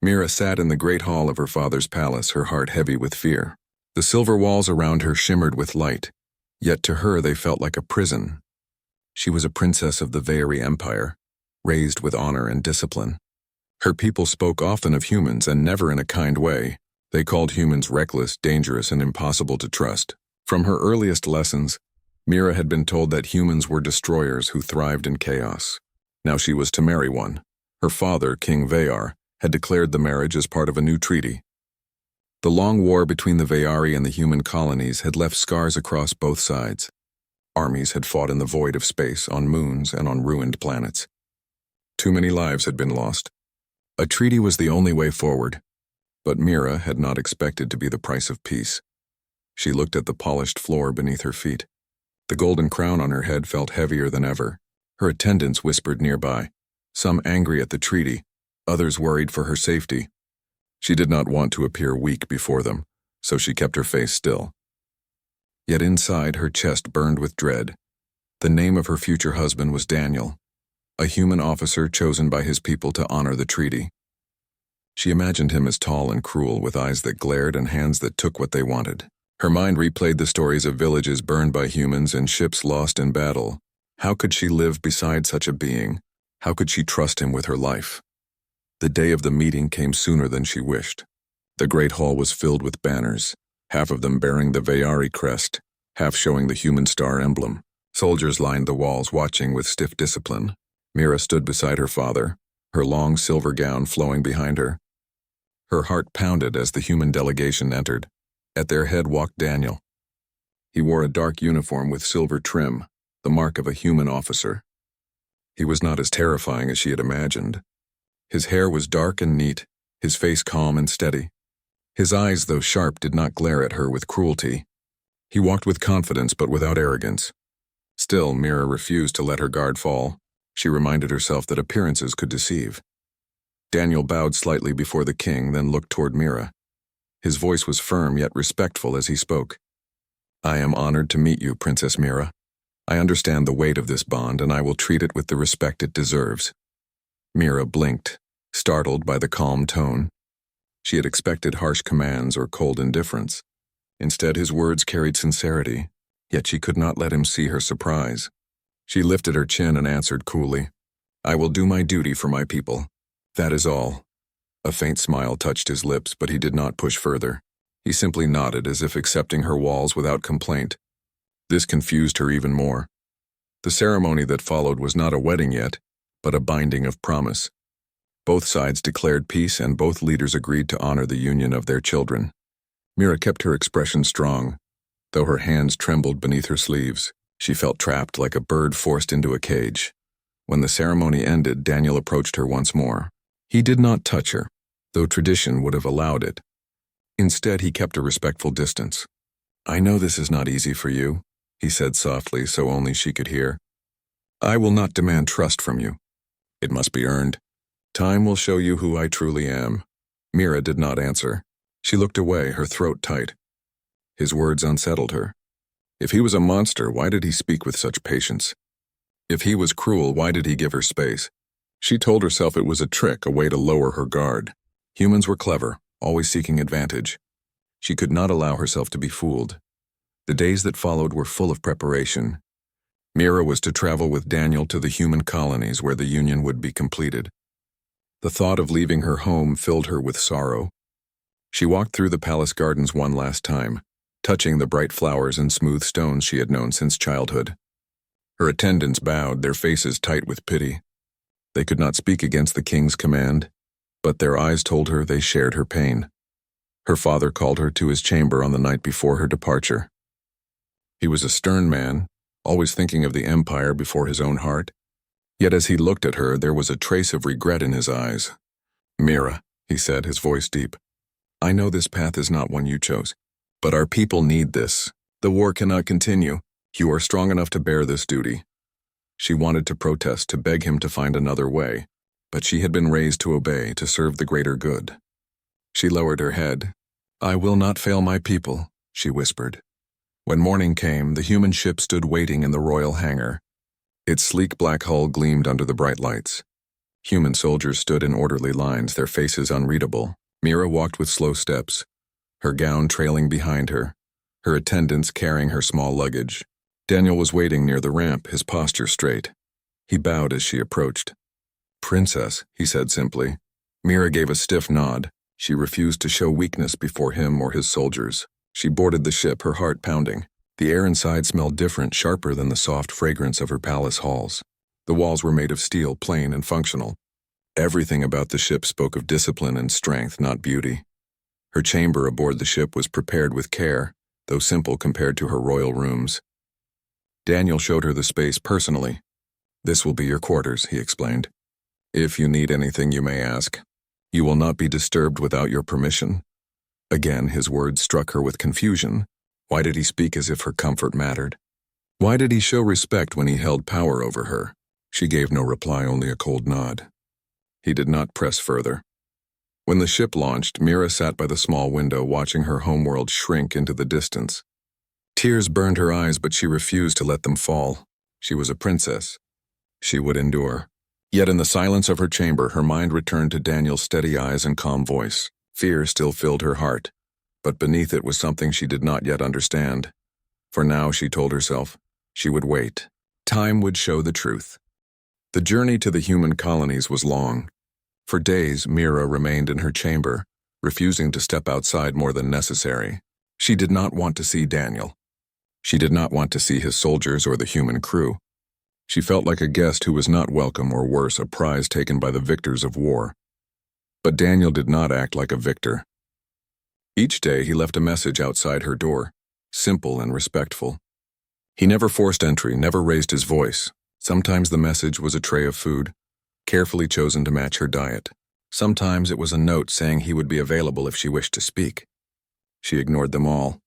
Mira sat in the great hall of her father's palace, her heart heavy with fear. The silver walls around her shimmered with light, yet to her they felt like a prison. She was a princess of the Veari Empire, raised with honor and discipline. Her people spoke often of humans and never in a kind way. They called humans reckless, dangerous, and impossible to trust. From her earliest lessons, Mira had been told that humans were destroyers who thrived in chaos. Now she was to marry one. Her father, King Vear, had declared the marriage as part of a new treaty. The long war between the Veari and the human colonies had left scars across both sides. Armies had fought in the void of space, on moons and on ruined planets. Too many lives had been lost. A treaty was the only way forward, but Mira had not expected to be the price of peace. She looked at the polished floor beneath her feet. The golden crown on her head felt heavier than ever. Her attendants whispered nearby, some angry at the treaty, others worried for her safety. She did not want to appear weak before them, so she kept her face still. Yet inside, her chest burned with dread. The name of her future husband was Daniel, a human officer chosen by his people to honor the treaty. She imagined him as tall and cruel, with eyes that glared and hands that took what they wanted. Her mind replayed the stories of villages burned by humans and ships lost in battle. How could she live beside such a being? How could she trust him with her life? The day of the meeting came sooner than she wished. The great hall was filled with banners, half of them bearing the Veari crest, half showing the human star emblem. Soldiers lined the walls, watching with stiff discipline. Mira stood beside her father, her long silver gown flowing behind her. Her heart pounded as the human delegation entered. At their head walked Daniel. He wore a dark uniform with silver trim, the mark of a human officer. He was not as terrifying as she had imagined. His hair was dark and neat, his face calm and steady. His eyes, though sharp, did not glare at her with cruelty. He walked with confidence but without arrogance. Still, Mira refused to let her guard fall. She reminded herself that appearances could deceive. Daniel bowed slightly before the king, then looked toward Mira. His voice was firm yet respectful as he spoke. "I am honored to meet you, Princess Mira. I understand the weight of this bond, and I will treat it with the respect it deserves." Mira blinked, startled by the calm tone. She had expected harsh commands or cold indifference. Instead, his words carried sincerity, yet she could not let him see her surprise. She lifted her chin and answered coolly, "I will do my duty for my people. That is all." A faint smile touched his lips, but he did not push further. He simply nodded as if accepting her walls without complaint. This confused her even more. The ceremony that followed was not a wedding yet, but a binding of promise. Both sides declared peace, and both leaders agreed to honor the union of their children. Mira kept her expression strong. Though her hands trembled beneath her sleeves, she felt trapped like a bird forced into a cage. When the ceremony ended, Daniel approached her once more. He did not touch her, though tradition would have allowed it. Instead, he kept a respectful distance. "I know this is not easy for you," he said softly so only she could hear. "I will not demand trust from you. It must be earned. Time will show you who I truly am." Mira did not answer. She looked away, her throat tight. His words unsettled her. If he was a monster, why did he speak with such patience? If he was cruel, why did he give her space? She told herself it was a trick, a way to lower her guard. Humans were clever, always seeking advantage. She could not allow herself to be fooled. The days that followed were full of preparation. Mira was to travel with Daniel to the human colonies where the union would be completed. The thought of leaving her home filled her with sorrow. She walked through the palace gardens one last time, touching the bright flowers and smooth stones she had known since childhood. Her attendants bowed, their faces tight with pity. They could not speak against the king's command, but their eyes told her they shared her pain. Her father called her to his chamber on the night before her departure. He was a stern man, always thinking of the empire before his own heart. Yet as he looked at her, there was a trace of regret in his eyes. "Mira," he said, his voice deep, "I know this path is not one you chose, but our people need this. The war cannot continue. You are strong enough to bear this duty." She wanted to protest, to beg him to find another way, but she had been raised to obey, to serve the greater good. She lowered her head. "I will not fail my people," she whispered. When morning came, the human ship stood waiting in the royal hangar. Its sleek black hull gleamed under the bright lights. Human soldiers stood in orderly lines, their faces unreadable. Mira walked with slow steps, her gown trailing behind her, her attendants carrying her small luggage. Daniel was waiting near the ramp, his posture straight. He bowed as she approached. "Princess," he said simply. Mira gave a stiff nod. She refused to show weakness before him or his soldiers. She boarded the ship, her heart pounding. The air inside smelled different, sharper than the soft fragrance of her palace halls. The walls were made of steel, plain and functional. Everything about the ship spoke of discipline and strength, not beauty. Her chamber aboard the ship was prepared with care, though simple compared to her royal rooms. Daniel showed her the space personally. "This will be your quarters," he explained. "If you need anything, you may ask. You will not be disturbed without your permission." Again, his words struck her with confusion. Why did he speak as if her comfort mattered? Why did he show respect when he held power over her? She gave no reply, only a cold nod. He did not press further. When the ship launched, Mira sat by the small window watching her homeworld shrink into the distance. Tears burned her eyes, but she refused to let them fall. She was a princess. She would endure. Yet in the silence of her chamber, her mind returned to Daniel's steady eyes and calm voice. Fear still filled her heart, but beneath it was something she did not yet understand. For now, she told herself, she would wait. Time would show the truth. The journey to the human colonies was long. For days, Mira remained in her chamber, refusing to step outside more than necessary. She did not want to see Daniel. She did not want to see his soldiers or the human crew. She felt like a guest who was not welcome, or worse, a prize taken by the victors of war. But Daniel did not act like a victor. Each day he left a message outside her door, simple and respectful. He never forced entry, never raised his voice. Sometimes the message was a tray of food, carefully chosen to match her diet. Sometimes it was a note saying he would be available if she wished to speak. She ignored them all.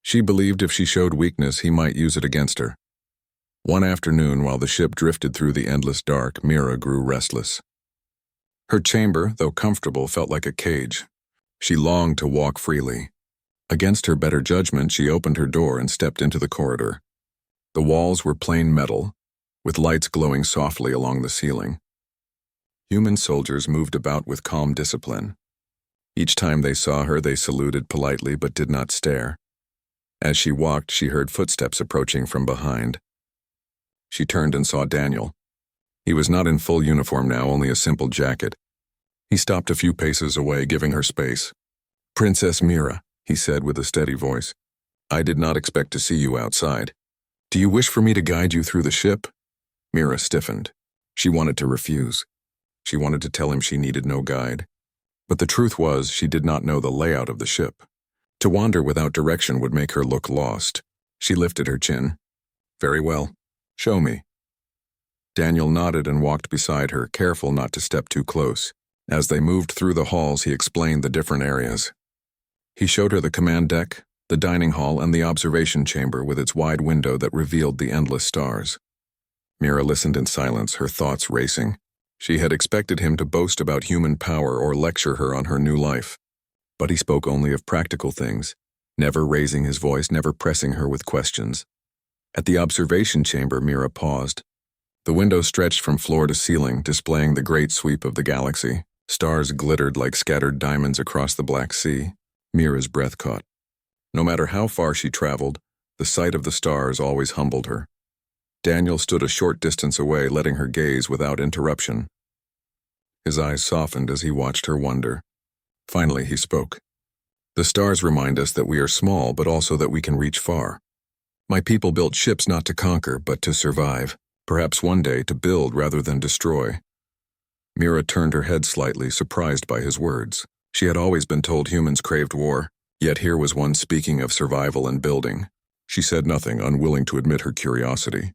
She believed if she showed weakness, he might use it against her. One afternoon, while the ship drifted through the endless dark, Mira grew restless. Her chamber, though comfortable, felt like a cage. She longed to walk freely. Against her better judgment, she opened her door and stepped into the corridor. The walls were plain metal, with lights glowing softly along the ceiling. Human soldiers moved about with calm discipline. Each time they saw her, they saluted politely but did not stare. As she walked, she heard footsteps approaching from behind. She turned and saw Daniel. He was not in full uniform now, only a simple jacket. He stopped a few paces away, giving her space. "Princess Mira," he said with a steady voice. "I did not expect to see you outside. Do you wish for me to guide you through the ship?" Mira stiffened. She wanted to refuse. She wanted to tell him she needed no guide. But the truth was, she did not know the layout of the ship. To wander without direction would make her look lost. She lifted her chin. "Very well. Show me." Daniel nodded and walked beside her, careful not to step too close. As they moved through the halls, he explained the different areas. He showed her the command deck, the dining hall, and the observation chamber with its wide window that revealed the endless stars. Mira listened in silence, her thoughts racing. She had expected him to boast about human power or lecture her on her new life. But he spoke only of practical things, never raising his voice, never pressing her with questions. At the observation chamber, Mira paused. The window stretched from floor to ceiling, displaying the great sweep of the galaxy. Stars glittered like scattered diamonds across the Black Sea. Mira's breath caught. No matter how far she traveled, the sight of the stars always humbled her. Daniel stood a short distance away, letting her gaze without interruption. His eyes softened as he watched her wonder. Finally, he spoke. "The stars remind us that we are small, but also that we can reach far. My people built ships not to conquer, but to survive. Perhaps one day to build rather than destroy." Mira turned her head slightly, surprised by his words. She had always been told humans craved war, yet here was one speaking of survival and building. She said nothing, unwilling to admit her curiosity.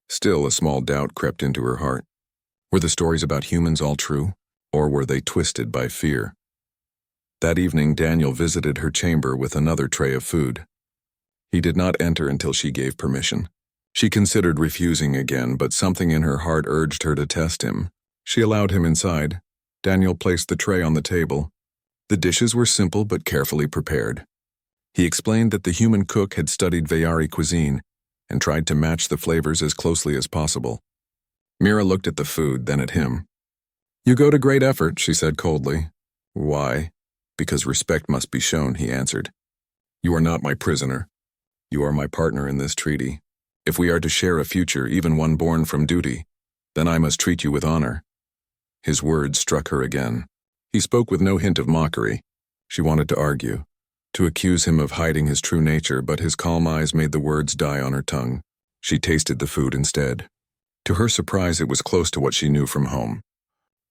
Still, a small doubt crept into her heart. Were the stories about humans all true, or were they twisted by fear? That evening, Daniel visited her chamber with another tray of food. He did not enter until she gave permission. She considered refusing again, but something in her heart urged her to test him. She allowed him inside. Daniel placed the tray on the table. The dishes were simple but carefully prepared. He explained that the human cook had studied Veyari cuisine and tried to match the flavors as closely as possible. Mira looked at the food, then at him. You go to great effort, she said coldly. Why? Because respect must be shown, he answered. You are not my prisoner. You are my partner in this treaty. If we are to share a future, even one born from duty, then I must treat you with honor. His words struck her again. He spoke with no hint of mockery. She wanted to argue, to accuse him of hiding his true nature, but his calm eyes made the words die on her tongue. She tasted the food instead. To her surprise, it was close to what she knew from home.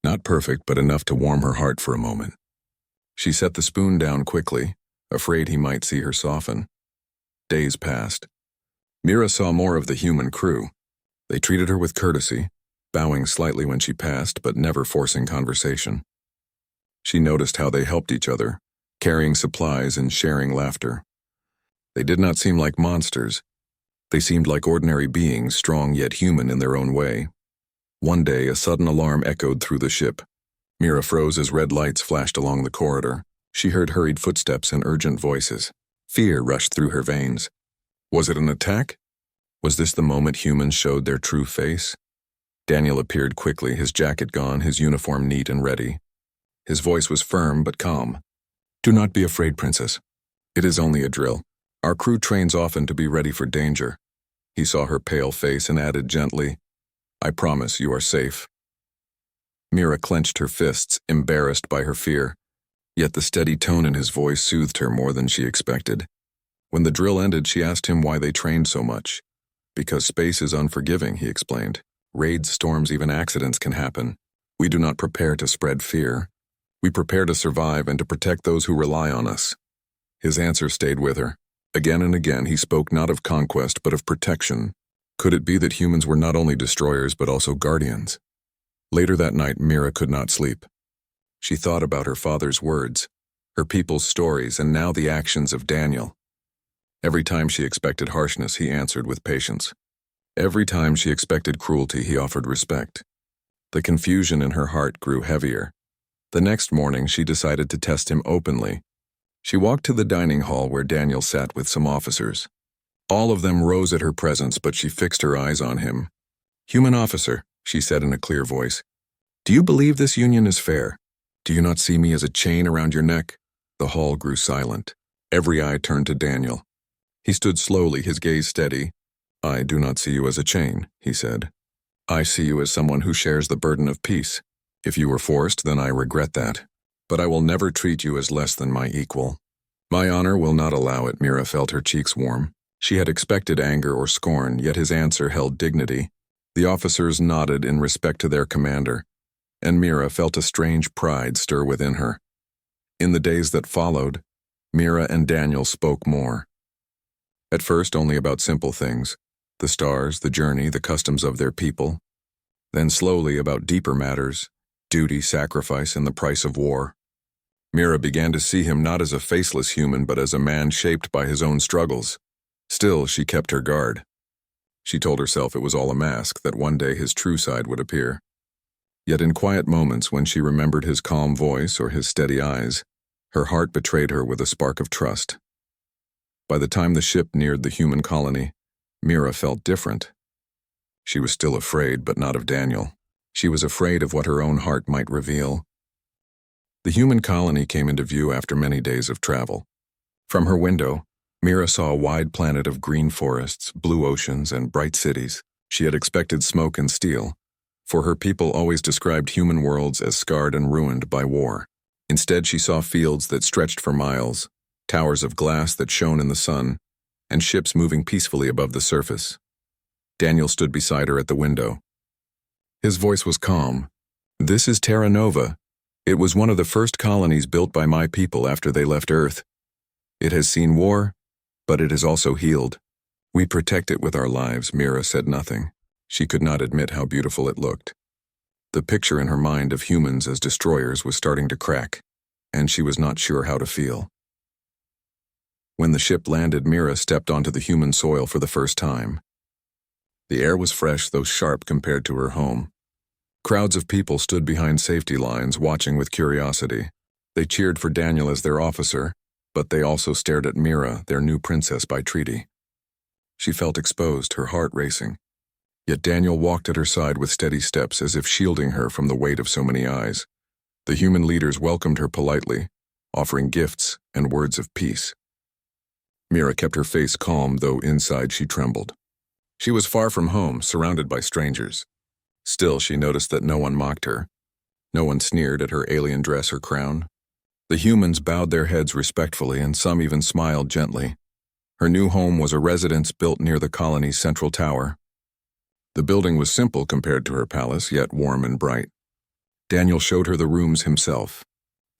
Not perfect, but enough to warm her heart for a moment. She set the spoon down quickly, afraid he might see her soften. Days passed. Mira saw more of the human crew. They treated her with courtesy, bowing slightly when she passed, but never forcing conversation. She noticed how they helped each other, carrying supplies and sharing laughter. They did not seem like monsters. They seemed like ordinary beings, strong yet human in their own way. One day, a sudden alarm echoed through the ship. Mira froze as red lights flashed along the corridor. She heard hurried footsteps and urgent voices. Fear rushed through her veins. Was it an attack? Was this the moment humans showed their true face? Daniel appeared quickly, his jacket gone, his uniform neat and ready. His voice was firm but calm. Do not be afraid, Princess. It is only a drill. Our crew trains often to be ready for danger. He saw her pale face and added gently, I promise you are safe. Mira clenched her fists, embarrassed by her fear. Yet the steady tone in his voice soothed her more than she expected. When the drill ended, she asked him why they trained so much. Because space is unforgiving, he explained. Raids, storms, even accidents can happen. We do not prepare to spread fear. We prepare to survive and to protect those who rely on us. His answer stayed with her. Again and again, he spoke not of conquest, but of protection. Could it be that humans were not only destroyers, but also guardians? Later that night, Mira could not sleep. She thought about her father's words, her people's stories, and now the actions of Daniel. Every time she expected harshness, he answered with patience. Every time she expected cruelty, he offered respect. The confusion in her heart grew heavier. The next morning, she decided to test him openly. She walked to the dining hall where Daniel sat with some officers. All of them rose at her presence, but she fixed her eyes on him. Human officer, she said in a clear voice, do you believe this union is fair? Do you not see me as a chain around your neck? The hall grew silent. Every eye turned to Daniel. He stood slowly, his gaze steady. I do not see you as a chain, he said. I see you as someone who shares the burden of peace. If you were forced, then I regret that. But I will never treat you as less than my equal. My honor will not allow it. Mira felt her cheeks warm. She had expected anger or scorn, yet his answer held dignity. The officers nodded in respect to their commander, and Mira felt a strange pride stir within her. In the days that followed, Mira and Daniel spoke more. At first only about simple things, the stars, the journey, the customs of their people. Then slowly about deeper matters, duty, sacrifice, and the price of war. Mira began to see him not as a faceless human, but as a man shaped by his own struggles. Still, she kept her guard. She told herself it was all a mask, that one day his true side would appear. Yet in quiet moments, when she remembered his calm voice or his steady eyes, her heart betrayed her with a spark of trust. By the time the ship neared the human colony, Mira felt different. She was still afraid, but not of Daniel. She was afraid of what her own heart might reveal. The human colony came into view after many days of travel. From her window, Mira saw a wide planet of green forests, blue oceans, and bright cities. She had expected smoke and steel, for her people always described human worlds as scarred and ruined by war. Instead, she saw fields that stretched for miles, towers of glass that shone in the sun, and ships moving peacefully above the surface. Daniel stood beside her at the window. His voice was calm. This is Terra Nova. It was one of the first colonies built by my people after they left Earth. It has seen war, but it has also healed. We protect it with our lives. Mira said nothing. She could not admit how beautiful it looked. The picture in her mind of humans as destroyers was starting to crack, and she was not sure how to feel. When the ship landed, Mira stepped onto the human soil for the first time. The air was fresh, though sharp compared to her home. Crowds of people stood behind safety lines, watching with curiosity. They cheered for Daniel as their officer, but they also stared at Mira, their new princess by treaty. She felt exposed, her heart racing. Yet Daniel walked at her side with steady steps as if shielding her from the weight of so many eyes. The human leaders welcomed her politely, offering gifts and words of peace. Mira kept her face calm, though inside she trembled. She was far from home, surrounded by strangers. Still, she noticed that no one mocked her. No one sneered at her alien dress or crown. The humans bowed their heads respectfully, and some even smiled gently. Her new home was a residence built near the colony's central tower. The building was simple compared to her palace, yet warm and bright. Daniel showed her the rooms himself.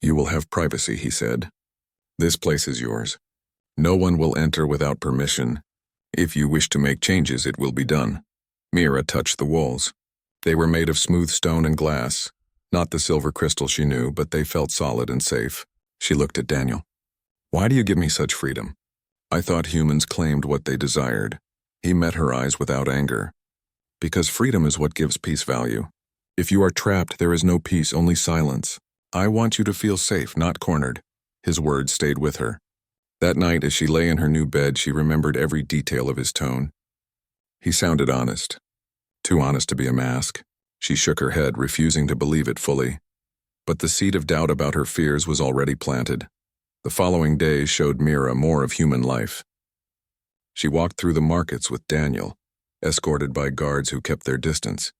"You will have privacy," he said. "This place is yours. No one will enter without permission. If you wish to make changes, it will be done." Mira touched the walls. They were made of smooth stone and glass, not the silver crystal she knew, but they felt solid and safe. She looked at Daniel. "Why do you give me such freedom? I thought humans claimed what they desired." He met her eyes without anger. "Because freedom is what gives peace value. If you are trapped, there is no peace, only silence. I want you to feel safe, not cornered." His words stayed with her. That night, as she lay in her new bed, she remembered every detail of his tone. He sounded honest. Too honest to be a mask. She shook her head, refusing to believe it fully. But the seed of doubt about her fears was already planted. The following days showed Mira more of human life. She walked through the markets with Daniel, escorted by guards who kept their distance.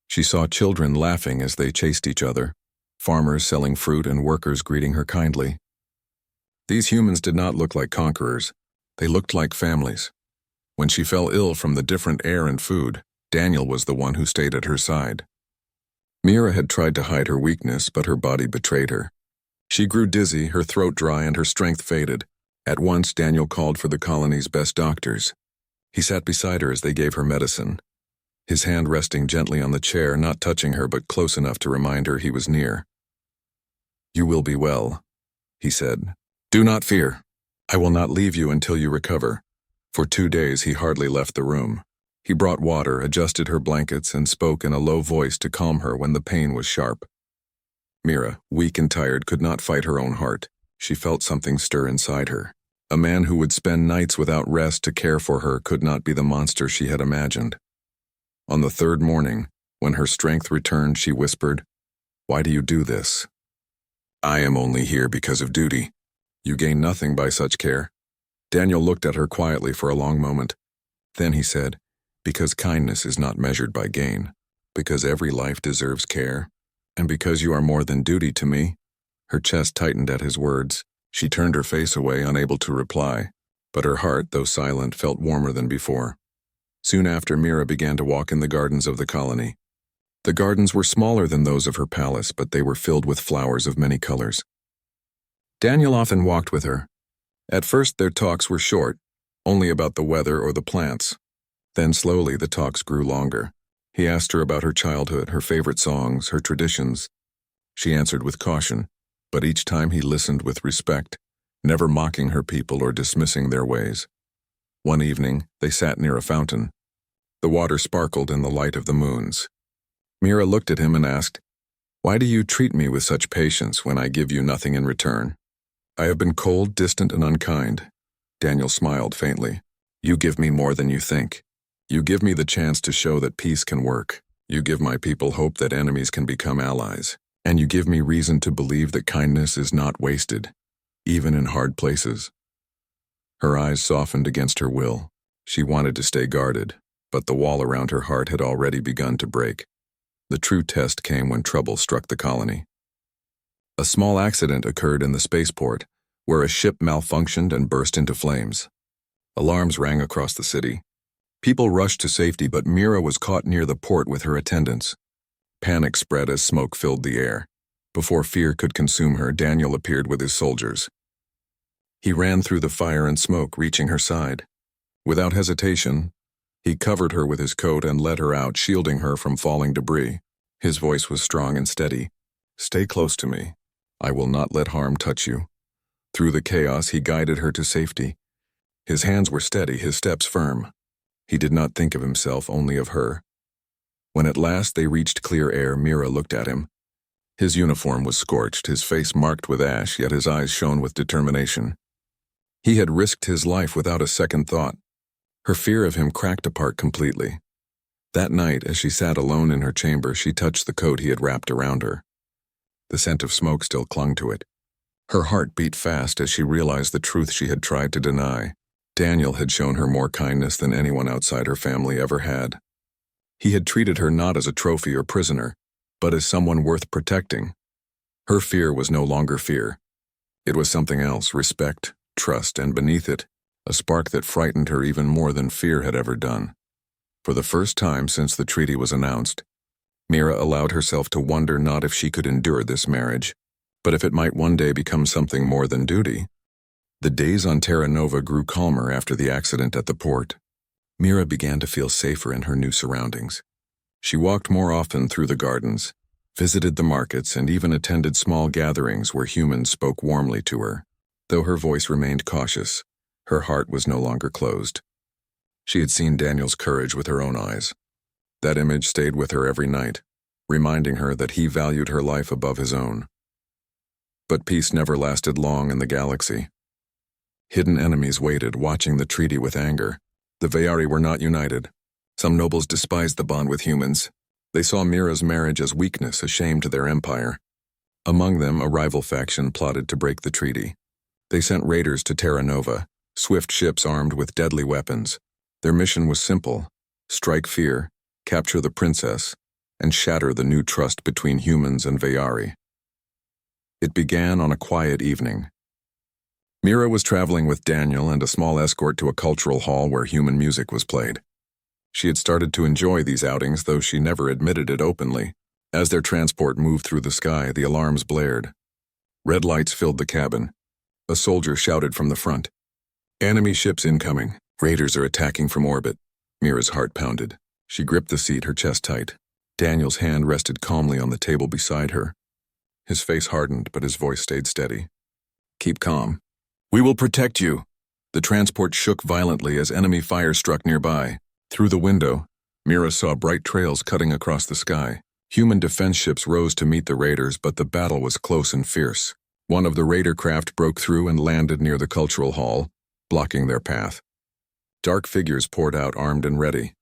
She saw children laughing as they chased each other, farmers selling fruit and workers greeting her kindly. These humans did not look like conquerors. They looked like families. When she fell ill from the different air and food, Daniel was the one who stayed at her side. Mira had tried to hide her weakness, but her body betrayed her. She grew dizzy, her throat dry, and her strength faded. At once, Daniel called for the colony's best doctors. He sat beside her as they gave her medicine, his hand resting gently on the chair, not touching her but close enough to remind her he was near. "You will be well," he said. "Do not fear. I will not leave you until you recover." For 2 days he hardly left the room. He brought water, adjusted her blankets, and spoke in a low voice to calm her when the pain was sharp. Mira, weak and tired, could not fight her own heart. She felt something stir inside her. A man who would spend nights without rest to care for her could not be the monster she had imagined. On the 3rd morning, when her strength returned, she whispered, "Why do you do this?" "I am only here because of duty. You gain nothing by such care." Daniel looked at her quietly for a long moment. Then he said, "Because kindness is not measured by gain, because every life deserves care, and because you are more than duty to me." Her chest tightened at his words. She turned her face away, unable to reply, but her heart, though silent, felt warmer than before. Soon after, Mira began to walk in the gardens of the colony. The gardens were smaller than those of her palace, but they were filled with flowers of many colors. Daniel often walked with her. At first, their talks were short, only about the weather or the plants. Then slowly the talks grew longer. He asked her about her childhood, her favorite songs, her traditions. She answered with caution, but each time he listened with respect, never mocking her people or dismissing their ways. One evening, they sat near a fountain. The water sparkled in the light of the moons. Mira looked at him and asked, "Why do you treat me with such patience when I give you nothing in return?" "I have been cold, distant, and unkind." Daniel smiled faintly. "You give me more than you think. You give me the chance to show that peace can work. You give my people hope that enemies can become allies. And you give me reason to believe that kindness is not wasted, even in hard places." Her eyes softened against her will. She wanted to stay guarded, but the wall around her heart had already begun to break. The true test came when trouble struck the colony. A small accident occurred in the spaceport, where a ship malfunctioned and burst into flames. Alarms rang across the city. People rushed to safety, but Mira was caught near the port with her attendants. Panic spread as smoke filled the air. Before fear could consume her, Daniel appeared with his soldiers. He ran through the fire and smoke, reaching her side. Without hesitation, he covered her with his coat and led her out, shielding her from falling debris. His voice was strong and steady. "Stay close to me. I will not let harm touch you." Through the chaos, he guided her to safety. His hands were steady, his steps firm. He did not think of himself, only of her. When at last they reached clear air, Mira looked at him. His uniform was scorched, his face marked with ash, yet his eyes shone with determination. He had risked his life without a second thought. Her fear of him cracked apart completely. That night, as she sat alone in her chamber, she touched the coat he had wrapped around her. The scent of smoke still clung to it. Her heart beat fast as she realized the truth she had tried to deny. Daniel had shown her more kindness than anyone outside her family ever had. He had treated her not as a trophy or prisoner, but as someone worth protecting. Her fear was no longer fear. It was something else, respect, trust, and beneath it, a spark that frightened her even more than fear had ever done. For the first time since the treaty was announced, Mira allowed herself to wonder not if she could endure this marriage, but if it might one day become something more than duty. The days on Terra Nova grew calmer after the accident at the port. Mira began to feel safer in her new surroundings. She walked more often through the gardens, visited the markets, and even attended small gatherings where humans spoke warmly to her. Though her voice remained cautious, her heart was no longer closed. She had seen Daniel's courage with her own eyes. That image stayed with her every night, reminding her that he valued her life above his own. But peace never lasted long in the galaxy. Hidden enemies waited, watching the treaty with anger. The Veyari were not united. Some nobles despised the bond with humans. They saw Mira's marriage as weakness, a shame to their empire. Among them, a rival faction plotted to break the treaty. They sent raiders to Terra Nova, swift ships armed with deadly weapons. Their mission was simple: strike fear, capture the princess, and shatter the new trust between humans and Veyari. It began on a quiet evening. Mira was traveling with Daniel and a small escort to a cultural hall where human music was played. She had started to enjoy these outings, though she never admitted it openly. As their transport moved through the sky, the alarms blared. Red lights filled the cabin. A soldier shouted from the front, "Enemy ships incoming. Raiders are attacking from orbit." Mira's heart pounded. She gripped the seat, her chest tight. Daniel's hand rested calmly on the table beside her. His face hardened, but his voice stayed steady. "Keep calm. We will protect you." The transport shook violently as enemy fire struck nearby. Through the window, Mira saw bright trails cutting across the sky. Human defense ships rose to meet the raiders, but the battle was close and fierce. One of the raider craft broke through and landed near the cultural hall, blocking their path. Dark figures poured out, armed and ready.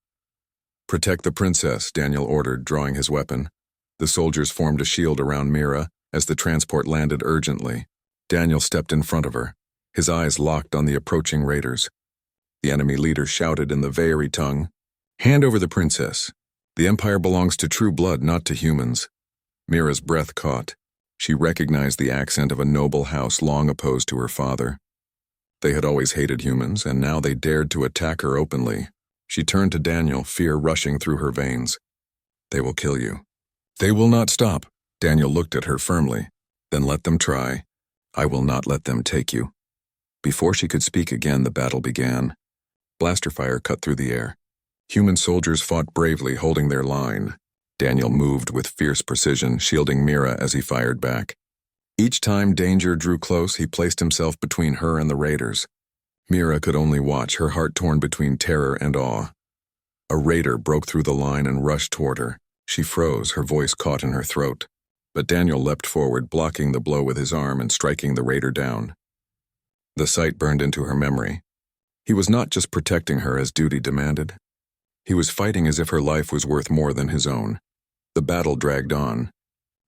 "Protect the princess," Daniel ordered, drawing his weapon. The soldiers formed a shield around Mira as the transport landed urgently. Daniel stepped in front of her, his eyes locked on the approaching raiders. The enemy leader shouted in the Veyari tongue, "Hand over the princess. The Empire belongs to true blood, not to humans." Mira's breath caught. She recognized the accent of a noble house long opposed to her father. They had always hated humans, and now they dared to attack her openly. She turned to Daniel, fear rushing through her veins. "They will kill you." "They will not stop." Daniel looked at her firmly. "Then let them try. I will not let them take you." Before she could speak again, the battle began. Blaster fire cut through the air. Human soldiers fought bravely, holding their line. Daniel moved with fierce precision, shielding Mira as he fired back. Each time danger drew close, he placed himself between her and the raiders. Mira could only watch, her heart torn between terror and awe. A raider broke through the line and rushed toward her. She froze, her voice caught in her throat. But Daniel leapt forward, blocking the blow with his arm and striking the raider down. The sight burned into her memory. He was not just protecting her as duty demanded. He was fighting as if her life was worth more than his own. The battle dragged on.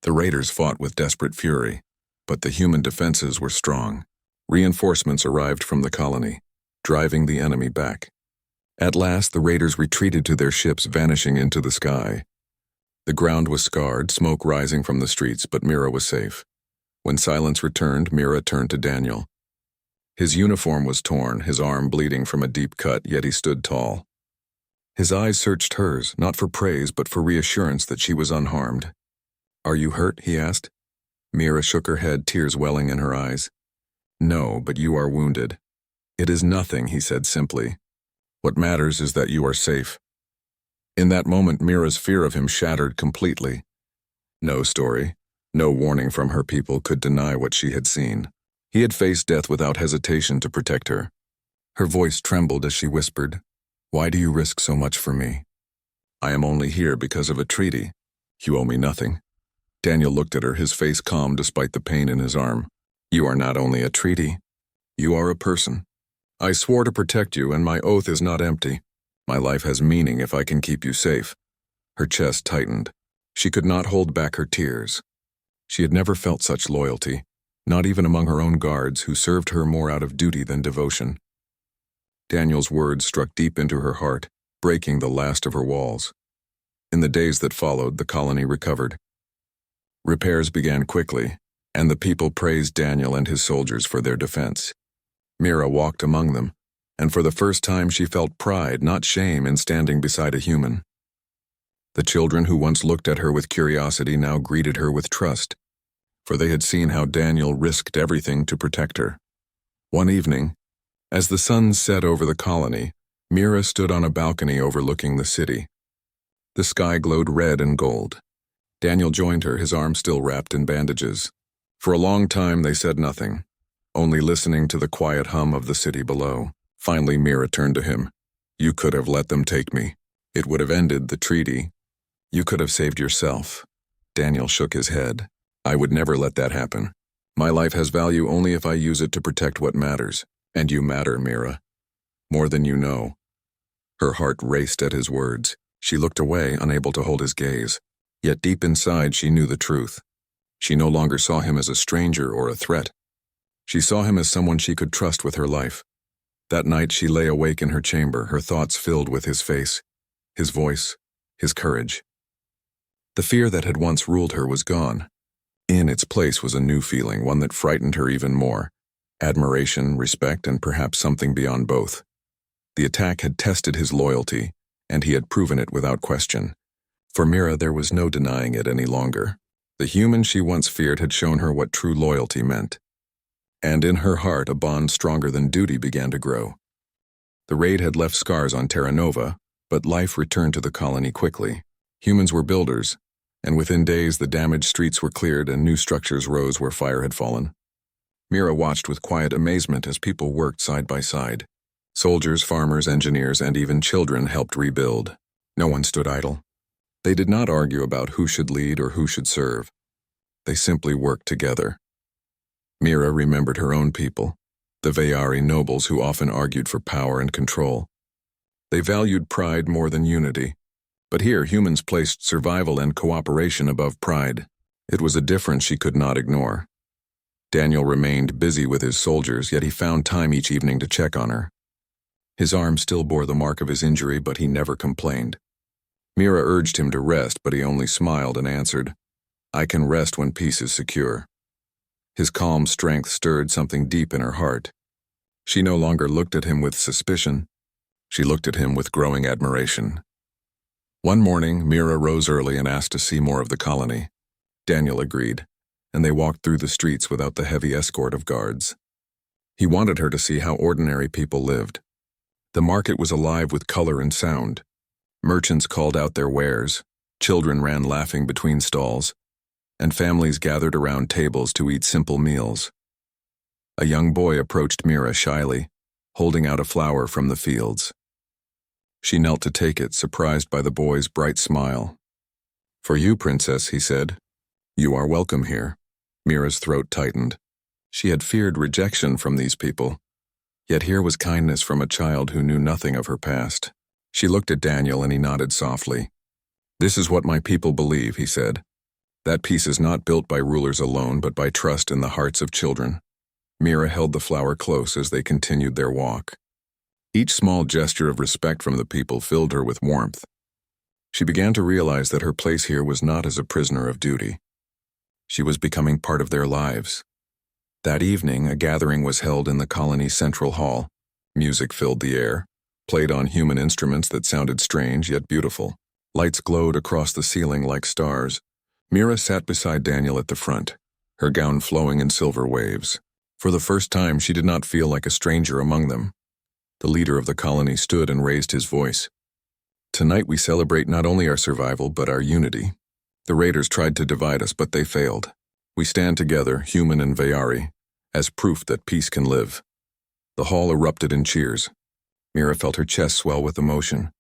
The raiders fought with desperate fury, but the human defenses were strong. Reinforcements arrived from the colony, driving the enemy back. At last, the raiders retreated to their ships, vanishing into the sky. The ground was scarred, smoke rising from the streets, but Mira was safe. When silence returned, Mira turned to Daniel. His uniform was torn, his arm bleeding from a deep cut, yet he stood tall. His eyes searched hers, not for praise, but for reassurance that she was unharmed. "Are you hurt?" he asked. Mira shook her head, tears welling in her eyes. "No, but you are wounded." "It is nothing," he said simply. "What matters is that you are safe." In that moment, Mira's fear of him shattered completely. No story, no warning from her people could deny what she had seen. He had faced death without hesitation to protect her. Her voice trembled as she whispered, "Why do you risk so much for me?" "I am only here because of a treaty. You owe me nothing." Daniel looked at her, his face calm despite the pain in his arm. "You are not only a treaty. You are a person. I swore to protect you, and my oath is not empty." My life has meaning if I can keep you safe. Her chest tightened. She could not hold back her tears. She had never felt such loyalty, not even among her own guards who served her more out of duty than devotion. Daniel's words struck deep into her heart, breaking the last of her walls. In the days that followed, the colony recovered. Repairs began quickly, and the people praised Daniel and his soldiers for their defense. Mira walked among them, and for the first time she felt pride, not shame, in standing beside a human. The children who once looked at her with curiosity now greeted her with trust, for they had seen how Daniel risked everything to protect her. One evening, as the sun set over the colony, Mira stood on a balcony overlooking the city. The sky glowed red and gold. Daniel joined her, his arm still wrapped in bandages. For a long time they said nothing, only listening to the quiet hum of the city below. Finally, Mira turned to him. "You could have let them take me. It would have ended the treaty. You could have saved yourself." Daniel shook his head. "I would never let that happen. My life has value only if I use it to protect what matters. And you matter, Mira. More than you know." Her heart raced at his words. She looked away, unable to hold his gaze. Yet deep inside she knew the truth. She no longer saw him as a stranger or a threat. She saw him as someone she could trust with her life. That night she lay awake in her chamber, her thoughts filled with his face, his voice, his courage. The fear that had once ruled her was gone. In its place was a new feeling, one that frightened her even more. Admiration, respect, and perhaps something beyond both. The attack had tested his loyalty, and he had proven it without question. For Mira, there was no denying it any longer. The human she once feared had shown her what true loyalty meant. And in her heart, a bond stronger than duty began to grow. The raid had left scars on Terra Nova, but life returned to the colony quickly. Humans were builders, and within days the damaged streets were cleared and new structures rose where fire had fallen. Mira watched with quiet amazement as people worked side by side. Soldiers, farmers, engineers, and even children helped rebuild. No one stood idle. They did not argue about who should lead or who should serve. They simply worked together. Mira remembered her own people, the Veyari nobles who often argued for power and control. They valued pride more than unity. But here humans placed survival and cooperation above pride. It was a difference she could not ignore. Daniel remained busy with his soldiers, yet he found time each evening to check on her. His arm still bore the mark of his injury, but he never complained. Mira urged him to rest, but he only smiled and answered, "I can rest when peace is secure." His calm strength stirred something deep in her heart. She no longer looked at him with suspicion. She looked at him with growing admiration. One morning, Mira rose early and asked to see more of the colony. Daniel agreed, and they walked through the streets without the heavy escort of guards. He wanted her to see how ordinary people lived. The market was alive with color and sound. Merchants called out their wares, children ran laughing between stalls, and families gathered around tables to eat simple meals. A young boy approached Mira shyly, holding out a flower from the fields. She knelt to take it, surprised by the boy's bright smile. "For you, princess," he said. "You are welcome here." Mira's throat tightened. She had feared rejection from these people. Yet here was kindness from a child who knew nothing of her past. She looked at Daniel and he nodded softly. "This is what my people believe," he said. "That peace is not built by rulers alone, but by trust in the hearts of children." Mira held the flower close as they continued their walk. Each small gesture of respect from the people filled her with warmth. She began to realize that her place here was not as a prisoner of duty. She was becoming part of their lives. That evening, a gathering was held in the colony's central hall. Music filled the air, played on human instruments that sounded strange yet beautiful. Lights glowed across the ceiling like stars. Mira sat beside Daniel at the front, her gown flowing in silver waves. For the first time, she did not feel like a stranger among them. The leader of the colony stood and raised his voice. "Tonight we celebrate not only our survival, but our unity. The raiders tried to divide us, but they failed. We stand together, human and Veyari, as proof that peace can live." The hall erupted in cheers. Mira felt her chest swell with emotion.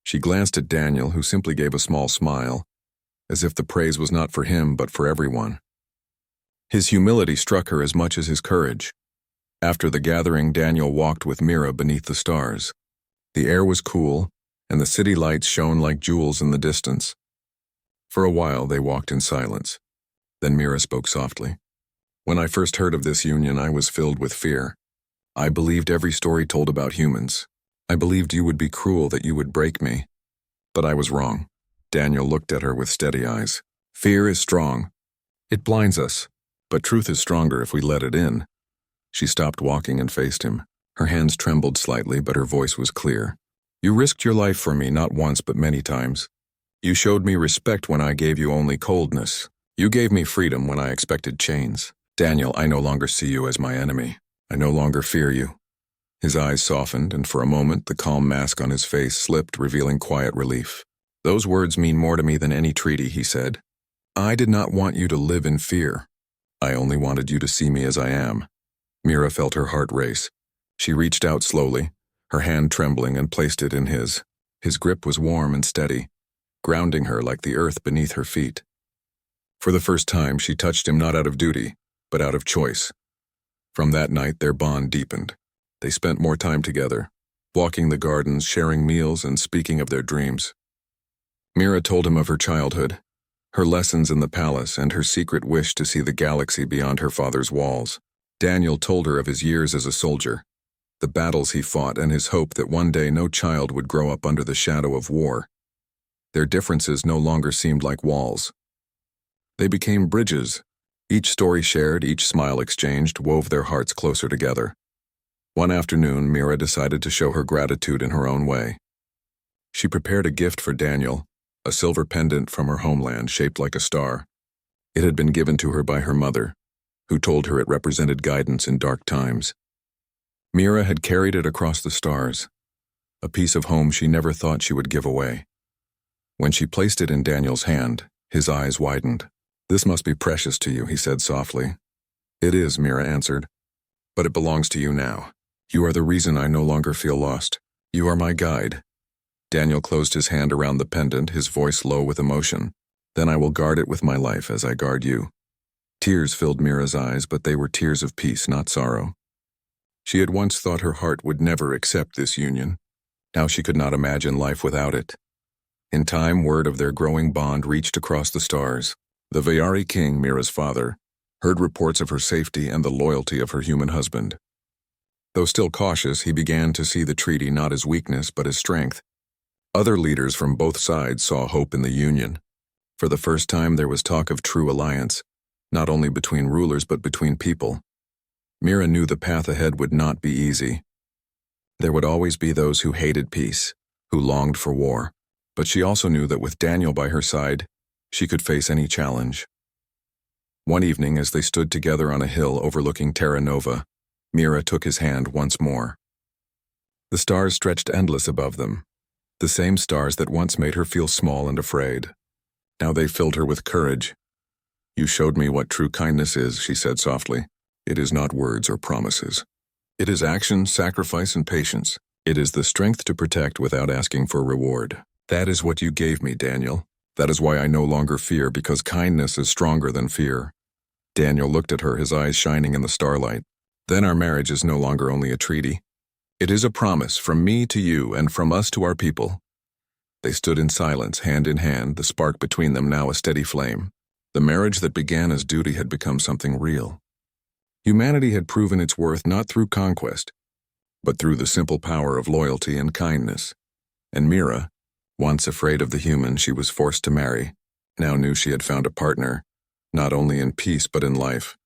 She glanced at Daniel, who simply gave a small smile, as if the praise was not for him, but for everyone. His humility struck her as much as his courage. After the gathering, Daniel walked with Mira beneath the stars. The air was cool, and the city lights shone like jewels in the distance. For a while, they walked in silence. Then Mira spoke softly. When I first heard of this union, I was filled with fear. I believed every story told about humans. I believed you would be cruel, that you would break me. But I was wrong. Daniel looked at her with steady eyes. Fear is strong. It blinds us, but truth is stronger if we let it in. She stopped walking and faced him. Her hands trembled slightly, but her voice was clear. You risked your life for me, not once but many times. You showed me respect when I gave you only coldness. You gave me freedom when I expected chains. Daniel, I no longer see you as my enemy. I no longer fear you. His eyes softened, and for a moment the calm mask on his face slipped, revealing quiet relief. Those words mean more to me than any treaty, he said. I did not want you to live in fear. I only wanted you to see me as I am. Mira felt her heart race. She reached out slowly, her hand trembling, and placed it in his. His grip was warm and steady, grounding her like the earth beneath her feet. For the first time, she touched him not out of duty, but out of choice. From that night, their bond deepened. They spent more time together, walking the gardens, sharing meals, and speaking of their dreams. Mira told him of her childhood, her lessons in the palace, and her secret wish to see the galaxy beyond her father's walls. Daniel told her of his years as a soldier, the battles he fought, and his hope that one day no child would grow up under the shadow of war. Their differences no longer seemed like walls. They became bridges. Each story shared, each smile exchanged, wove their hearts closer together. One afternoon, Mira decided to show her gratitude in her own way. She prepared a gift for Daniel, a silver pendant from her homeland shaped like a star. It had been given to her by her mother, who told her it represented guidance in dark times. Mira had carried it across the stars, a piece of home she never thought she would give away. When she placed it in Daniel's hand, his eyes widened. This must be precious to you, he said softly. It is, Mira answered. But it belongs to you now. You are the reason I no longer feel lost. You are my guide. Daniel closed his hand around the pendant, his voice low with emotion. Then I will guard it with my life as I guard you. Tears filled Mira's eyes, but they were tears of peace, not sorrow. She had once thought her heart would never accept this union. Now she could not imagine life without it. In time, word of their growing bond reached across the stars. The Vayari king, Mira's father, heard reports of her safety and the loyalty of her human husband. Though still cautious, he began to see the treaty not as weakness but as strength. Other leaders from both sides saw hope in the union. For the first time, there was talk of true alliance, not only between rulers but between people. Mira knew the path ahead would not be easy. There would always be those who hated peace, who longed for war, but she also knew that with Daniel by her side, she could face any challenge. One evening, as they stood together on a hill overlooking Terra Nova, Mira took his hand once more. The stars stretched endless above them, the same stars that once made her feel small and afraid. Now they filled her with courage. You showed me what true kindness is, she said softly. It is not words or promises. It is action, sacrifice, and patience. It is the strength to protect without asking for reward. That is what you gave me, Daniel. That is why I no longer fear, because kindness is stronger than fear. Daniel looked at her, his eyes shining in the starlight. Then our marriage is no longer only a treaty. It is a promise from me to you and from us to our people. They stood in silence, hand in hand, the spark between them now a steady flame. The marriage that began as duty had become something real. Humanity had proven its worth not through conquest, but through the simple power of loyalty and kindness. And Mira, once afraid of the human she was forced to marry, now knew she had found a partner, not only in peace but in life.